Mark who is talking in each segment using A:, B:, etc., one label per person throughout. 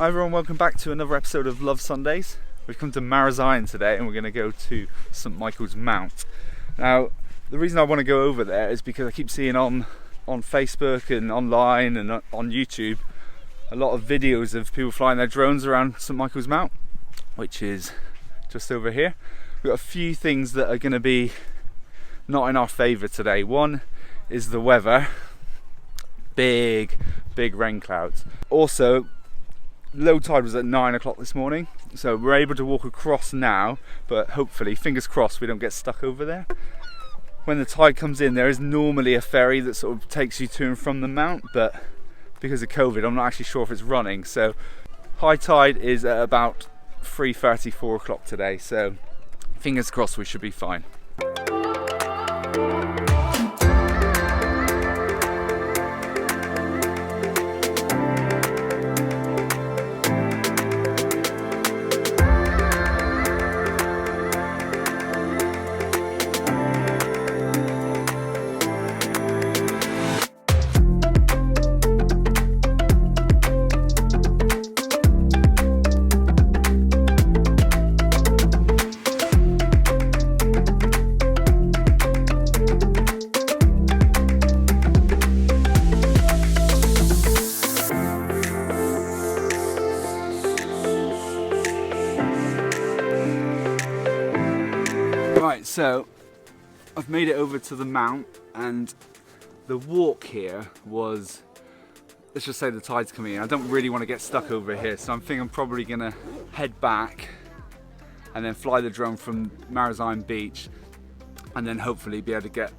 A: Hi everyone, welcome back to another episode of Love Sundays. We've come to Marazion today and we're going to go to St Michael's Mount. Now, the reason I want to go over there is because I keep seeing on Facebook and online and on YouTube a lot of videos of people flying their drones around St Michael's Mount, which is just over here. We've got a few things that are going to be not in our favour today. One is the weather. Big rain clouds. Also, low tide was at 9 o'clock this morning, so we're able to walk across now, but hopefully, fingers crossed, we don't get stuck over there. When the tide comes in, there is normally a ferry that sort of takes you to and from the mount, but because of COVID, I'm not actually sure if it's running. So high tide is at about 3:30, 4 o'clock today, so fingers crossed we should be fine. Right, so I've made it over to the mount, and the walk here was, let's just say the tide's coming in. I don't really want to get stuck over here, so I'm probably going to head back and then fly the drone from Marazion Beach, and then hopefully be able to get,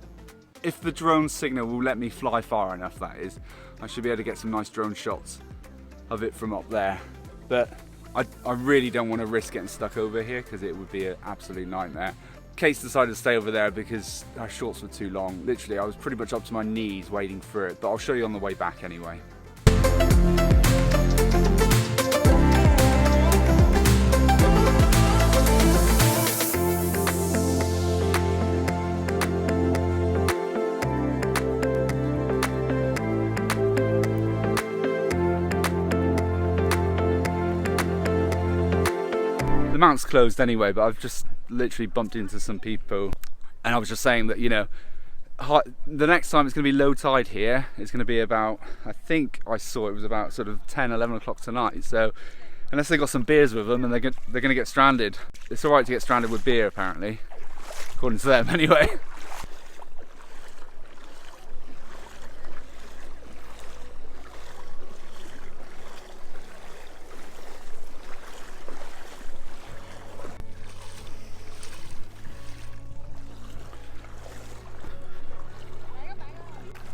A: if the drone signal will let me fly far enough, that is, I should be able to get some nice drone shots of it from up there. But I really don't want to risk getting stuck over here because it would be an absolute nightmare. Case decided to stay over there because our shorts were too long. Literally, I was pretty much up to my knees wading through it, but I'll show you on the way back anyway. The mount's closed anyway, but I've just literally bumped into some people, and I was just saying that, you know, the next time it's going to be low tide here, it's going to be about, I think I saw it was about sort of 10, 11 o'clock tonight, so unless they got some beers with them, and they're going to get stranded. It's alright to get stranded with beer, apparently, according to them anyway.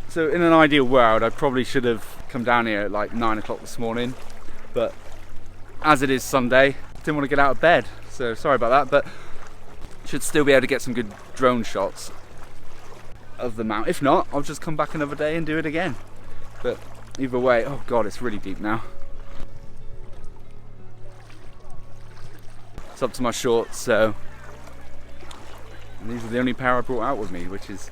A: So in an ideal world, I probably should have come down here at like 9 o'clock this morning, but as it is Sunday, didn't want to get out of bed, so sorry about that, but should still be able to get some good drone shots of the mount. If not, I'll just come back another day and do it again. But either way, oh god, it's really deep now. It's up to my shorts, so and these are the only pair I brought out with me, which is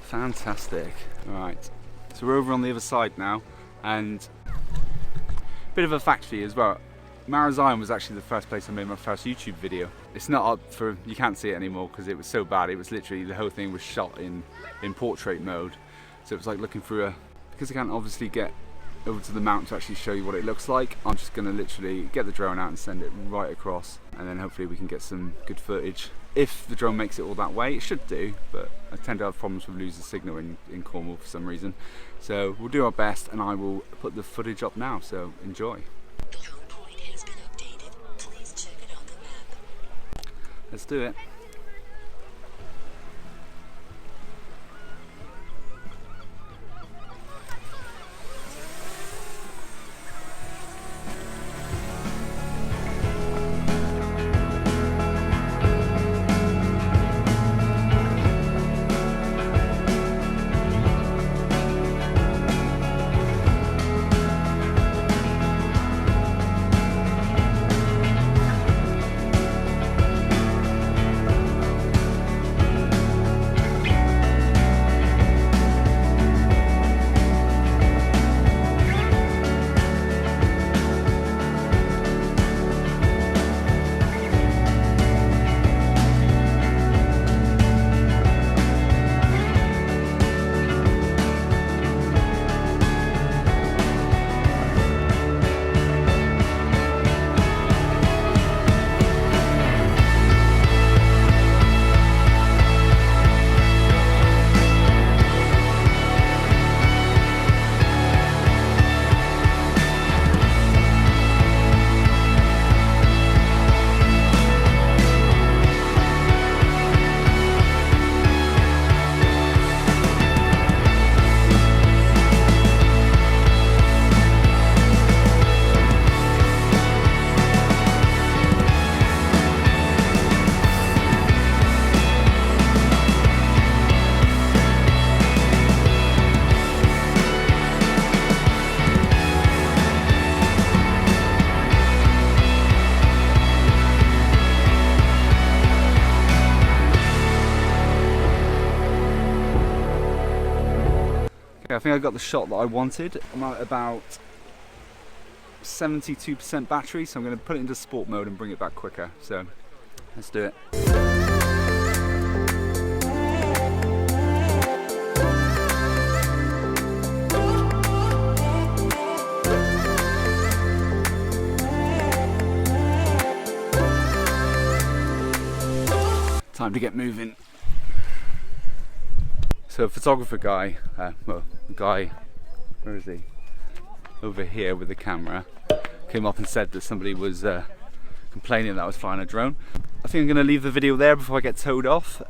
A: fantastic. Alright, so we're over on the other side now, and a bit of a fact for you as well. Marazion was actually the first place I made my first YouTube video. It's not up for, you can't see it anymore because it was so bad. It was literally, the whole thing was shot in portrait mode. So it was like looking through a, because I can't obviously get over to the mount to actually show you what it looks like, I'm just going to literally get the drone out and send it right across, and then hopefully we can get some good footage. If the drone makes it all that way, it should do, but I tend to have problems with losing signal in Cornwall for some reason. So we'll do our best, and I will put the footage up now, so enjoy.
B: The home point has been updated. Please check it on the map.
A: Let's do it. Okay, I think I got the shot that I wanted. I'm at about 72% battery, so I'm going to put it into sport mode and bring it back quicker. So let's do it. Time to get moving. So photographer guy, well, the guy, where is he? Over here with the camera, came up and said that somebody was complaining that I was flying a drone. I think I'm going to leave the video there before I get towed off.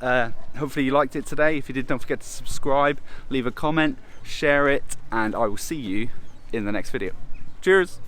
A: Hopefully you liked it today. If you did, don't forget to subscribe, leave a comment, share it, and I will see you in the next video. Cheers!